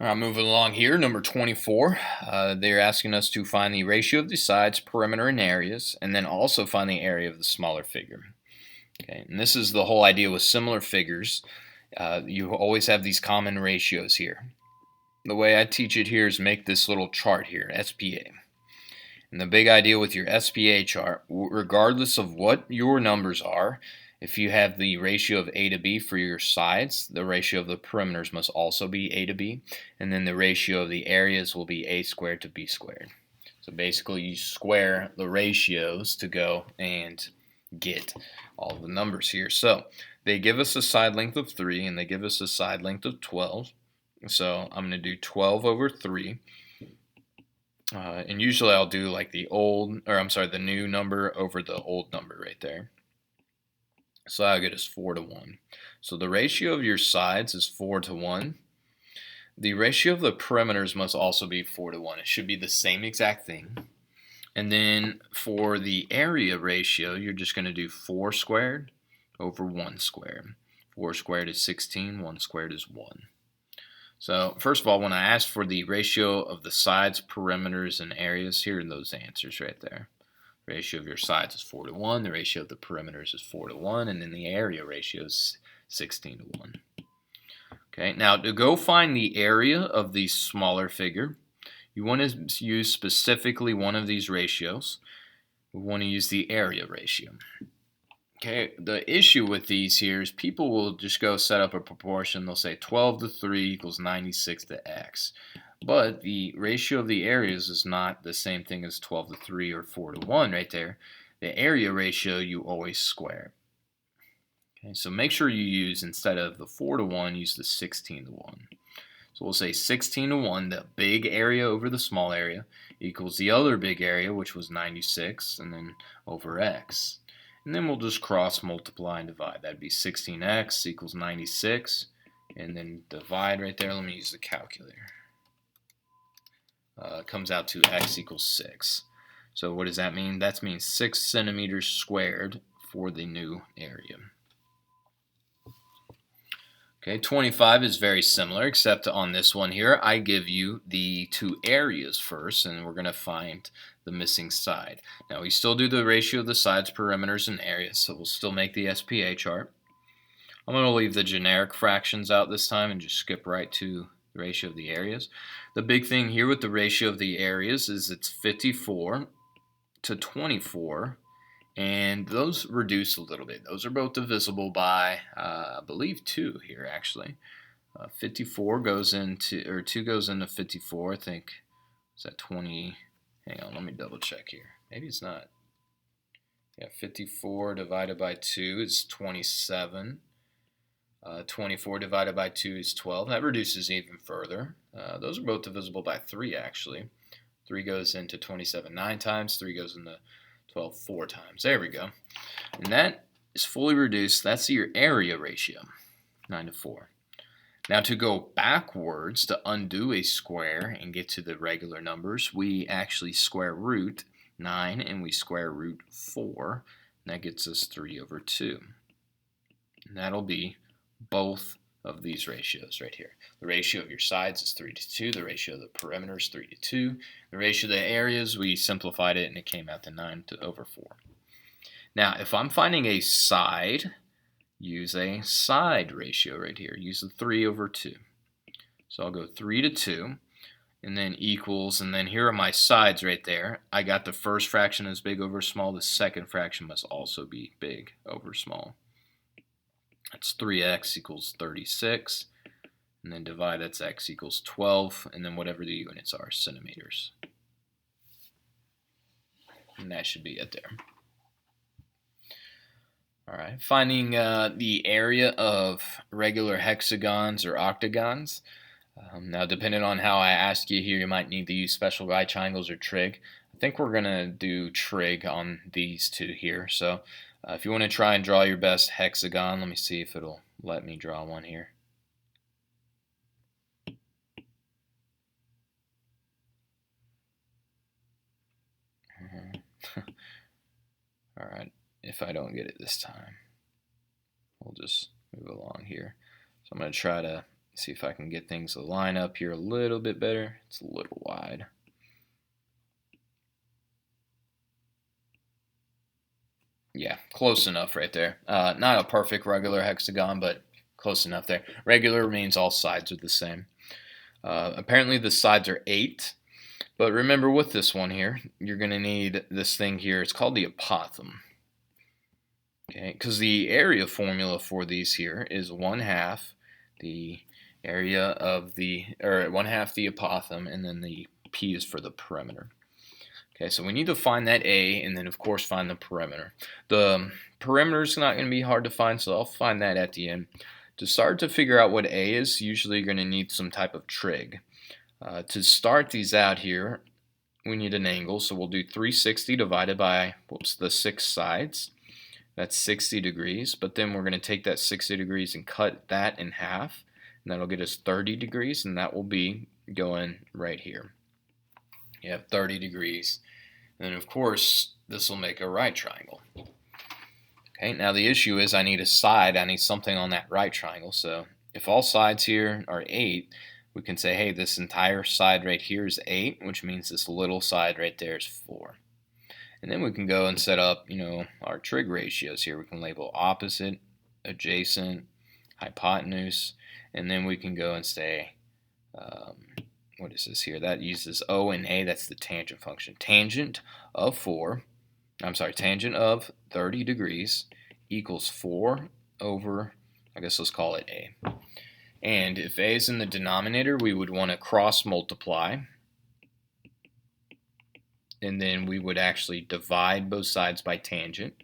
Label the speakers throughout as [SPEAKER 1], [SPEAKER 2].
[SPEAKER 1] All right, moving along here, number 24. They're asking us to find the ratio of the sides, perimeter, and areas, and then also find the area of the smaller figure. Okay, and this is the whole idea with similar figures. You always have these common ratios here. The way I teach it here is make this little chart here, SPA. And the big idea with your SPA chart, regardless of what your numbers are, if you have the ratio of A to B for your sides, the ratio of the perimeters must also be A to B, and then the ratio of the areas will be A squared to B squared. So basically you square the ratios to go and get all the numbers here. So they give us a side length of 3 and they give us a side length of 12. So I'm going to do 12 over 3. And usually I'll do like the new number over the old number right there. So I'll get us 4 to 1. So the ratio of your sides is 4 to 1. The ratio of the perimeters must also be 4 to 1. It should be the same exact thing. And then for the area ratio, you're just going to do 4 squared over 1 squared. 4 squared is 16, 1 squared is 1. So first of all, when I asked for the ratio of the sides, perimeters, and areas, here are those answers right there. The ratio of your sides is 4 to 1, the ratio of the perimeters is 4 to 1, and then the area ratio is 16 to 1. Okay, now to go find the area of the smaller figure, you want to use specifically one of these ratios. We want to use the area ratio. Okay, the issue with these here is people will just go set up a proportion. They'll say 12 to 3 equals 96 to x. But the ratio of the areas is not the same thing as 12 to 3 or 4 to 1 right there. The area ratio you always square. Okay, so make sure you use, instead of the 4 to 1, use the 16 to 1. So we'll say 16 to 1, the big area over the small area, equals the other big area, which was 96, and then over x. And then we'll just cross multiply and divide. That'd be 16x equals 96, and then divide right there. Let me use the calculator. Comes out to x equals 6. So what does that mean? That means 6 centimeters squared for the new area. Okay, 25 is very similar, except on this one here, I give you the two areas first, and we're going to find the missing side. Now, we still do the ratio of the sides, perimeters, and areas, so we'll still make the SPA chart. I'm going to leave the generic fractions out this time and just skip right to the ratio of the areas. The big thing here with the ratio of the areas is it's 54 to 24. And those reduce a little bit. Those are both divisible by, I believe, 2 here, actually. 54 goes into, or 2 goes into 54, I think. Is that 20? Hang on, let me double check here. Maybe it's not. Yeah, 54 divided by 2 is 27. 24 divided by 2 is 12. That reduces even further. Those are both divisible by 3, actually. 3 goes into 27 9 times. 3 goes into 12 4 times. There we go. And that is fully reduced. That's your area ratio, 9 to 4. Now to go backwards, to undo a square and get to the regular numbers, we actually square root 9 and we square root 4. And that gets us 3 over 2. And that'll be both of these ratios right here. The ratio of your sides is 3 to 2. The ratio of the perimeter is 3 to 2. The ratio of the areas, we simplified it and it came out to 9 over 4. Now, if I'm finding a side, use a side ratio right here. Use the 3 over 2. So I'll go 3 to 2 and then equals, and then here are my sides right there. I got the first fraction as big over small. The second fraction must also be big over small. That's 3x equals 36, and then divide, that's x equals 12, and then whatever the units are, centimeters. And that should be it there. All right, finding the area of regular hexagons or octagons. Now, depending on how I ask you here, you might need to use special right triangles or trig. I think we're going to do trig on these two here. So if you want to try and draw your best hexagon, let me see if it'll let me draw one here. All right, if I don't get it this time, we'll just move along here. So I'm going to try to See if I can get things to line up here a little bit better. It's a little wide. Yeah, close enough right there. Not a perfect regular hexagon, but close enough there. Regular means all sides are the same. Apparently the sides are 8, but remember with this one here, you're going to need this thing here. It's called the apothem. Okay, because the area formula for these here is 1/2 the area of the, or 1/2 the apothem, and then the P is for the perimeter. Okay, so we need to find that A, and then of course find the perimeter. The perimeter is not going to be hard to find, so I'll find that at the end. To start to figure out what A is, usually you're going to need some type of trig. To start these out here, we need an angle, so we'll do 360 divided by, the 6 sides. That's 60 degrees, but then we're going to take that 60 degrees and cut that in half, and that'll get us 30 degrees, and that will be going right here. You have 30 degrees, and then of course this will make a right triangle. Okay, now the issue is I need a side, I need something on that right triangle, so if all sides here are 8, we can say, hey, this entire side right here is 8, which means this little side right there is 4. And then we can go and set up, our trig ratios here. We can label opposite, adjacent, hypotenuse, and then we can go and say, what is this here? That uses O and A, that's the tangent function. Tangent of 30 degrees equals 4 over, I guess let's call it A. And if A is in the denominator, we would want to cross multiply. And then we would actually divide both sides by tangent.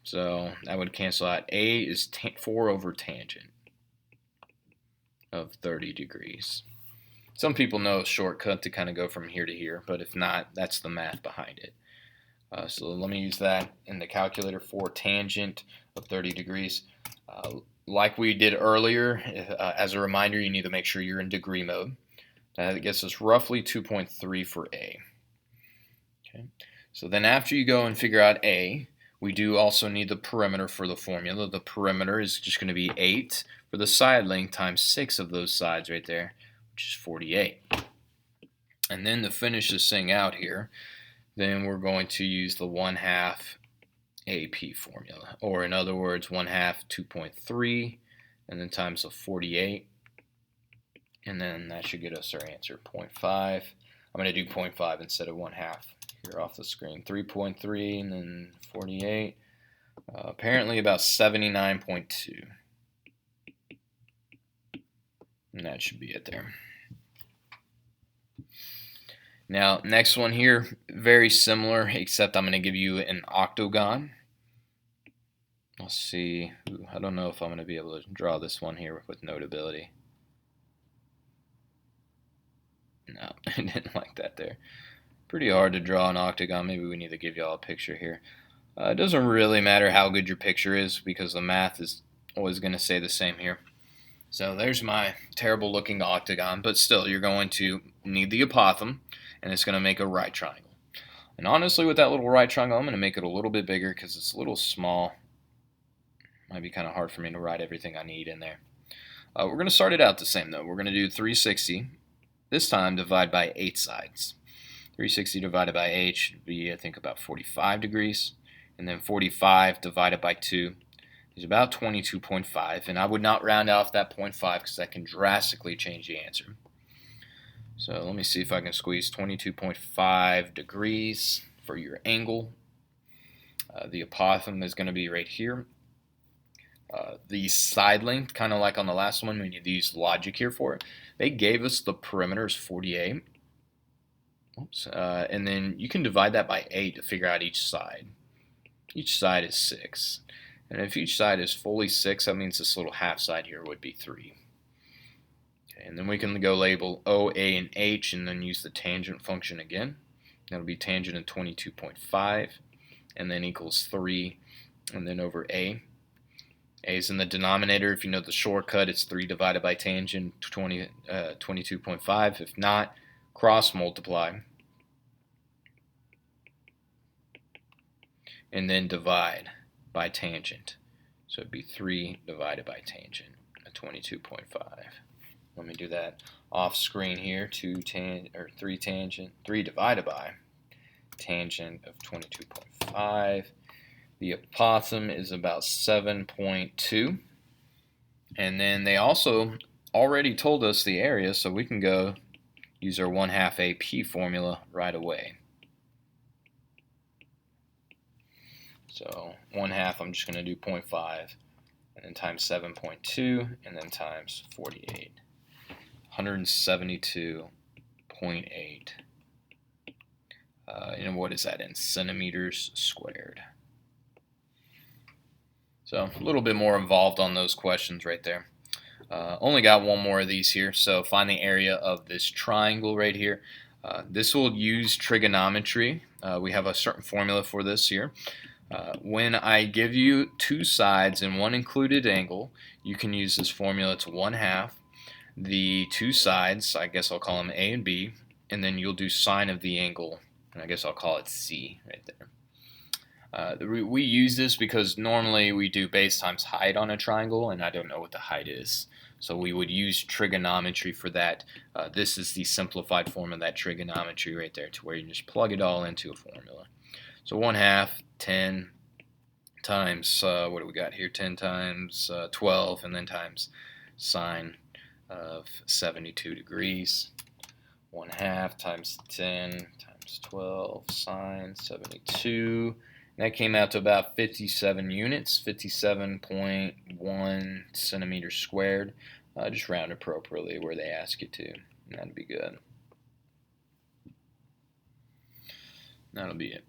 [SPEAKER 1] So that would cancel out. A is 4 over tangent of 30 degrees. Some people know a shortcut to kind of go from here to here, but if not, that's the math behind it. So let me use that in the calculator for tangent of 30 degrees. Like we did earlier, as a reminder, you need to make sure you're in degree mode. That gets us roughly 2.3 for A. Okay. So then after you go and figure out A, we do also need the perimeter for the formula. The perimeter is just going to be 8 for the side length times 6 of those sides right there, which is 48. And then to finish this thing out here, then we're going to use the 1/2 AP formula, or in other words, 1/2 2.3, and then times the 48, and then that should get us our answer, 0.5. I'm going to do 0.5 instead of 1/2 here off the screen. 3.3 and then 48, apparently about 79.2, and that should be it there. Now, next one here, very similar, except I'm going to give you an octagon. Let's see. I don't know if I'm going to be able to draw this one here with notability. No, I didn't like that there. Pretty hard to draw an octagon. Maybe we need to give y'all a picture here. It doesn't really matter how good your picture is because the math is always going to say the same here. So there's my terrible looking octagon, but still you're going to need the apothem, and it's going to make a right triangle. And honestly, with that little right triangle, I'm going to make it a little bit bigger because it's a little small. Might be kind of hard for me to write everything I need in there. We're going to start it out the same though. We're going to do 360. This time divide by 8 sides. 360 divided by 8 should be, I think, about 45 degrees. And then 45 divided by 2 is about 22.5. And I would not round off that 0.5 because that can drastically change the answer. So let me see if I can squeeze 22.5 degrees for your angle. The apothem is going to be right here. The side length, kind of like on the last one, we need to use logic here for it. They gave us the perimeter is 48. Oops. And then you can divide that by 8 to figure out each side. Each side is 6. And if each side is fully 6, that means this little half side here would be 3. Okay, and then we can go label O, A, and H and then use the tangent function again. That'll be tangent of 22.5 and then equals 3 and then over A. A is in the denominator. If you know the shortcut, it's 3 divided by tangent 22.5. If not, cross multiply and then divide by tangent So it'd be 3 divided by tangent of 22.5. Let me do that off screen here. 3 divided by tangent of 22.5. The apothem is about 7.2. And then they also already told us the area, so we can go use our 1/2 AP formula right away. So 1/2, I'm just going to do 0.5, and then times 7.2, and then times 48. 172.8. And what is that in centimeters squared? So a little bit more involved on those questions right there. Only got one more of these here. So find the area of this triangle right here. This will use trigonometry. We have a certain formula for this here. When I give you two sides and one included angle, you can use this formula. It's 1/2. The two sides, I guess I'll call them A and B, and then you'll do sine of the angle, and I guess I'll call it C right there. We use this because normally we do base times height on a triangle, and I don't know what the height is. So we would use trigonometry for that. This is the simplified form of that trigonometry right there, to where you just plug it all into a formula. So 1/2, 10 times, what do we got here? 10 times 12, and then times sine of 72 degrees. 1/2 times 10 times 12 sine 72. That came out to about 57 units, 57.1 centimeters squared. Just round appropriately where they ask you to, and that'd be good. That'll be it.